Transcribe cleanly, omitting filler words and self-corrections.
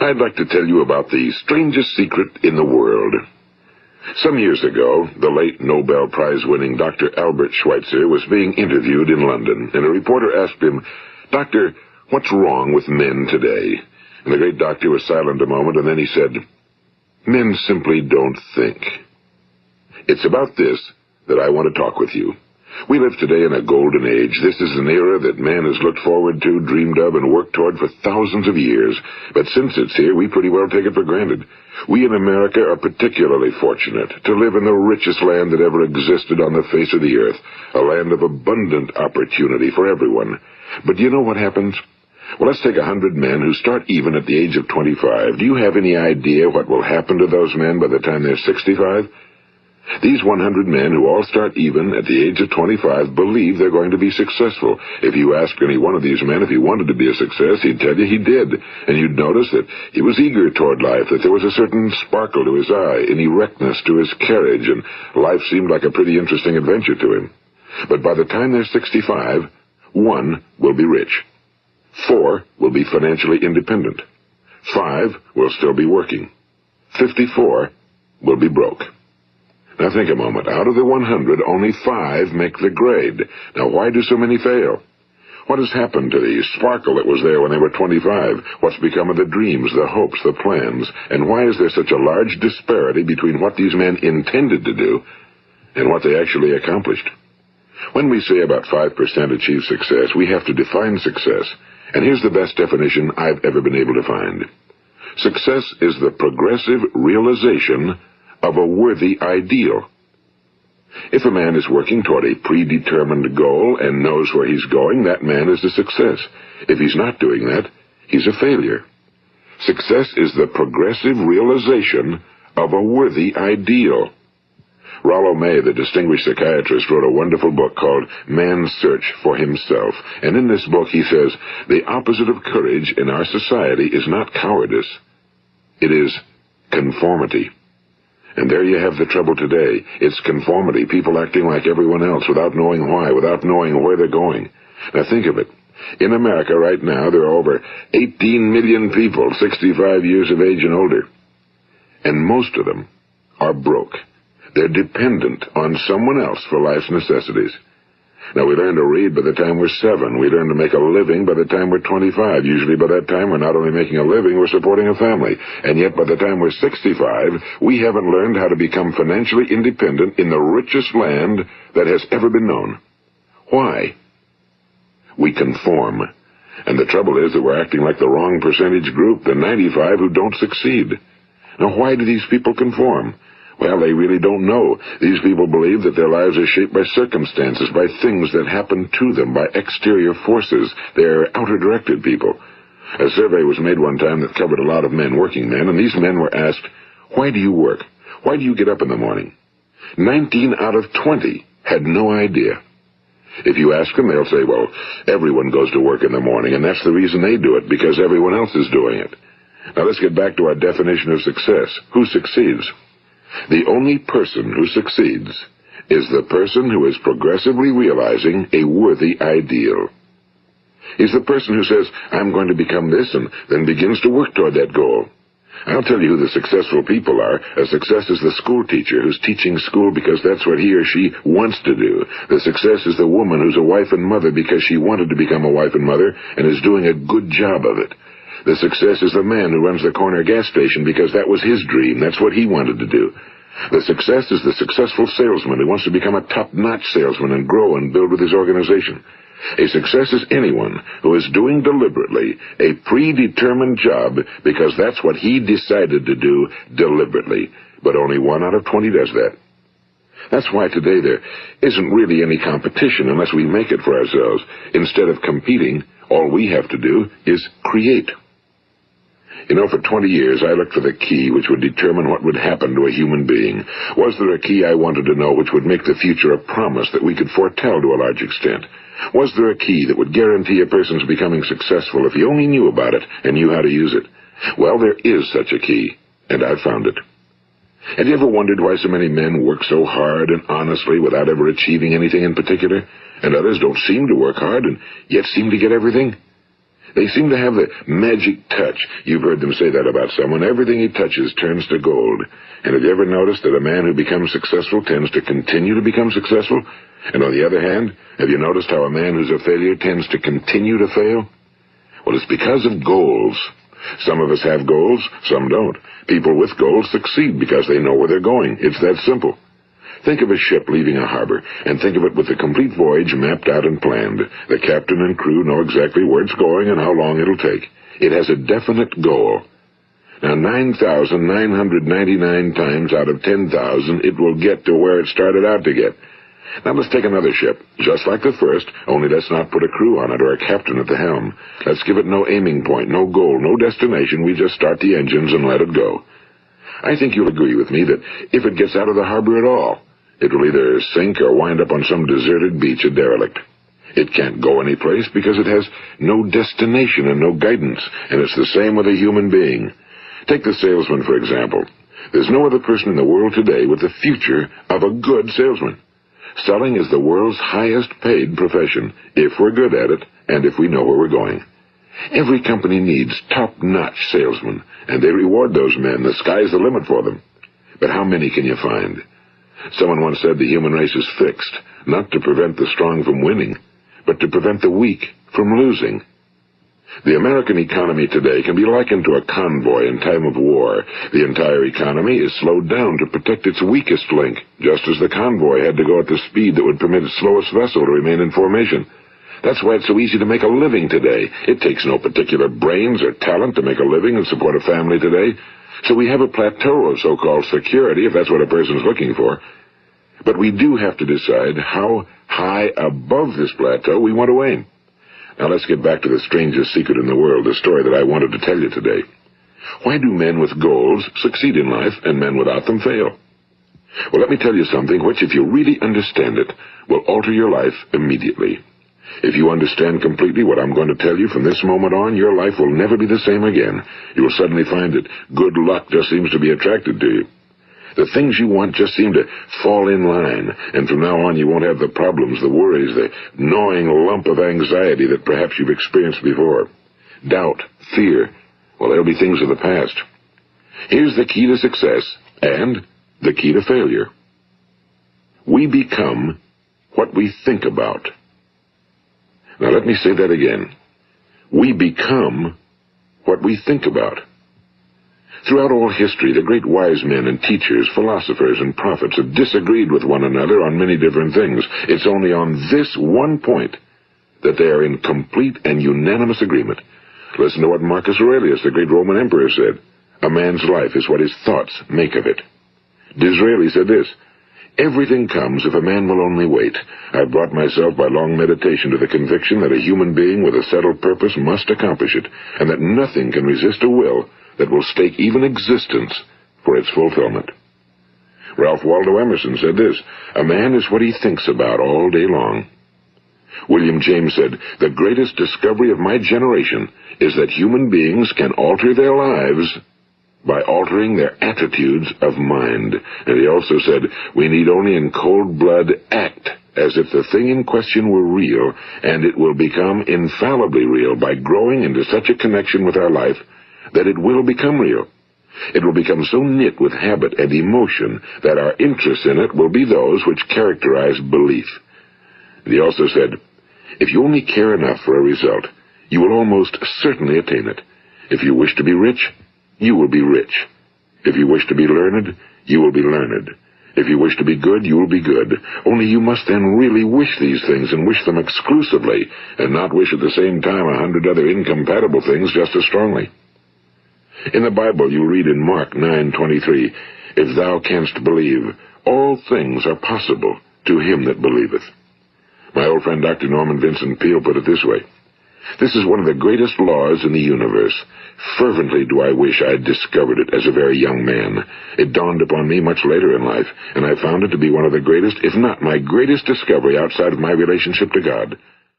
I'd like to tell you about the strangest secret in the world. Some years ago, the late Nobel Prize-winning Dr. Albert Schweitzer was being interviewed in London, and a reporter asked him, "Doctor, what's wrong with men today?" And the great doctor was silent a moment, and then he said, "Men simply don't think." It's about this that I want to talk with you. We live today in a golden age. This is an era that man has looked forward to, dreamed of, and worked toward for thousands of years. But since it's here, we pretty well take it for granted. We in America are particularly fortunate to live in the richest land that ever existed on the face of the earth, a land of abundant opportunity for everyone. But do you know what happens? Well, let's take 100 men who start even at the age of 25. Do you have any idea what will happen to those men by the time they're 65? These 100 men who all start even at the age of 25 believe they're going to be successful. If you asked any one of these men if he wanted to be a success, he'd tell you he did. And you'd notice that he was eager toward life, that there was a certain sparkle to his eye, an erectness to his carriage, and life seemed like a pretty interesting adventure to him. But by the time they're 65, 1 will be rich. 4 will be financially independent. 5 will still be working. 54 will be broke. Now think a moment. Out of the 100, only 5 make the grade. Now why do so many fail? What has happened to the sparkle that was there when they were 25? What's become of the dreams, the hopes, the plans? And why is there such a large disparity between what these men intended to do and what they actually accomplished? When we say about 5% achieve success, we have to define success. And here's the best definition I've ever been able to find. Success is the progressive realization of a worthy ideal. If a man is working toward a predetermined goal and knows where he's going, that man is a success. If he's not doing that, he's a failure. Success is the progressive realization of a worthy ideal. Rollo May, the distinguished psychiatrist, wrote a wonderful book called Man's Search for Himself. And in this book he says, the opposite of courage in our society is not cowardice. It is conformity. And there you have the trouble today. It's conformity, people acting like everyone else without knowing why, without knowing where they're going. Now think of it. In America right now, there are over 18 million people 65 years of age and older. And most of them are broke. They're dependent on someone else for life's necessities. Now, we learn to read by the time we're 7. We learn to make a living by the time we're 25. Usually by that time, we're not only making a living, we're supporting a family. And yet, by the time we're 65, we haven't learned how to become financially independent in the richest land that has ever been known. Why? We conform. And the trouble is that we're acting like the wrong percentage group, the 95 who don't succeed. Now, why do these people conform? Well, they really don't know. These people believe that their lives are shaped by circumstances, by things that happen to them, by exterior forces. They're outer-directed people. A survey was made one time that covered a lot of men, working men, and these men were asked, "Why do you work? Why do you get up in the morning?" 19 out of 20 had no idea. If you ask them, they'll say, well, everyone goes to work in the morning, and that's the reason they do it, because everyone else is doing it. Now let's get back to our definition of success. Who succeeds? The only person who succeeds is the person who is progressively realizing a worthy ideal. He's the person who says, I'm going to become this, and then begins to work toward that goal. I'll tell you who the successful people are. A success is the school teacher who's teaching school because that's what he or she wants to do. The success is the woman who's a wife and mother because she wanted to become a wife and mother and is doing a good job of it. The success is the man who runs the corner gas station because that was his dream. That's what he wanted to do. The success is the successful salesman who wants to become a top-notch salesman and grow and build with his organization. A success is anyone who is doing deliberately a predetermined job because that's what he decided to do deliberately. But only 1 out of 20 does that. That's why today there isn't really any competition unless we make it for ourselves. Instead of competing, all we have to do is create. You know, for 20 years, I looked for the key which would determine what would happen to a human being. Was there a key I wanted to know which would make the future a promise that we could foretell to a large extent? Was there a key that would guarantee a person's becoming successful if he only knew about it and knew how to use it? Well, there is such a key, and I've found it. Have you ever wondered why so many men work so hard and honestly without ever achieving anything in particular, and others don't seem to work hard and yet seem to get everything? They seem to have the magic touch. You've heard them say that about someone. Everything he touches turns to gold. And have you ever noticed that a man who becomes successful tends to continue to become successful? And on the other hand, have you noticed how a man who's a failure tends to continue to fail? Well, it's because of goals. Some of us have goals, some don't. People with goals succeed because they know where they're going. It's that simple. Think of a ship leaving a harbor, and think of it with the complete voyage mapped out and planned. The captain and crew know exactly where it's going and how long it'll take. It has a definite goal. Now, 9,999 times out of 10,000, it will get to where it started out to get. Now let's take another ship, just like the first, only let's not put a crew on it or a captain at the helm. Let's give it no aiming point, no goal, no destination. We just start the engines and let it go. I think you'll agree with me that if it gets out of the harbor at all, it will either sink or wind up on some deserted beach, a derelict. It can't go anyplace because it has no destination and no guidance, and it's the same with a human being. Take the salesman, for example. There's no other person in the world today with the future of a good salesman. Selling is the world's highest paid profession, if we're good at it and if we know where we're going. Every company needs top-notch salesmen, and they reward those men. The sky's the limit for them. But how many can you find? Someone once said the human race is fixed, not to prevent the strong from winning, but to prevent the weak from losing. The American economy today can be likened to a convoy in time of war. The entire economy is slowed down to protect its weakest link, just as the convoy had to go at the speed that would permit its slowest vessel to remain in formation. That's why it's so easy to make a living today. It takes no particular brains or talent to make a living and support a family today. So we have a plateau of so-called security, if that's what a person's looking for. But we do have to decide how high above this plateau we want to aim. Now let's get back to the strangest secret in the world, the story that I wanted to tell you today. Why do men with goals succeed in life and men without them fail? Well, let me tell you something which, if you really understand it, will alter your life immediately. If you understand completely what I'm going to tell you from this moment on, your life will never be the same again. You will suddenly find that good luck just seems to be attracted to you. The things you want just seem to fall in line, and from now on you won't have the problems, the worries, the gnawing lump of anxiety that perhaps you've experienced before. Doubt, fear, well, they'll be things of the past. Here's the key to success and the key to failure. We become what we think about. Now let me say that again. We become what we think about. Throughout all history, the great wise men and teachers, philosophers and prophets have disagreed with one another on many different things. It's only on this one point that they are in complete and unanimous agreement. Listen to what Marcus Aurelius, the great Roman emperor, said. A man's life is what his thoughts make of it. Disraeli said this, everything comes if a man will only wait. I brought myself by long meditation to the conviction that a human being with a settled purpose must accomplish it, and that nothing can resist a will that will stake even existence for its fulfillment. Ralph Waldo Emerson said this, a man is what he thinks about all day long. William James said, the greatest discovery of my generation is that human beings can alter their lives by altering their attitudes of mind. And he also said, we need only in cold blood act as if the thing in question were real, and it will become infallibly real by growing into such a connection with our life that it will become real. It will become so knit with habit and emotion that our interest in it will be those which characterize belief. And he also said, if you only care enough for a result, you will almost certainly attain it. If you wish to be rich, you will be rich. If you wish to be learned, you will be learned. If you wish to be good, you will be good. Only you must then really wish these things and wish them exclusively, and not wish at the same time 100 other incompatible things just as strongly. In the Bible, you read in Mark 9:23, if thou canst believe, all things are possible to him that believeth. My old friend Dr. Norman Vincent Peale put it this way, this is one of the greatest laws in the universe. Fervently do I wish I had discovered it as a very young man. It dawned upon me much later in life, and I found it to be one of the greatest, if not my greatest discovery outside of my relationship to God.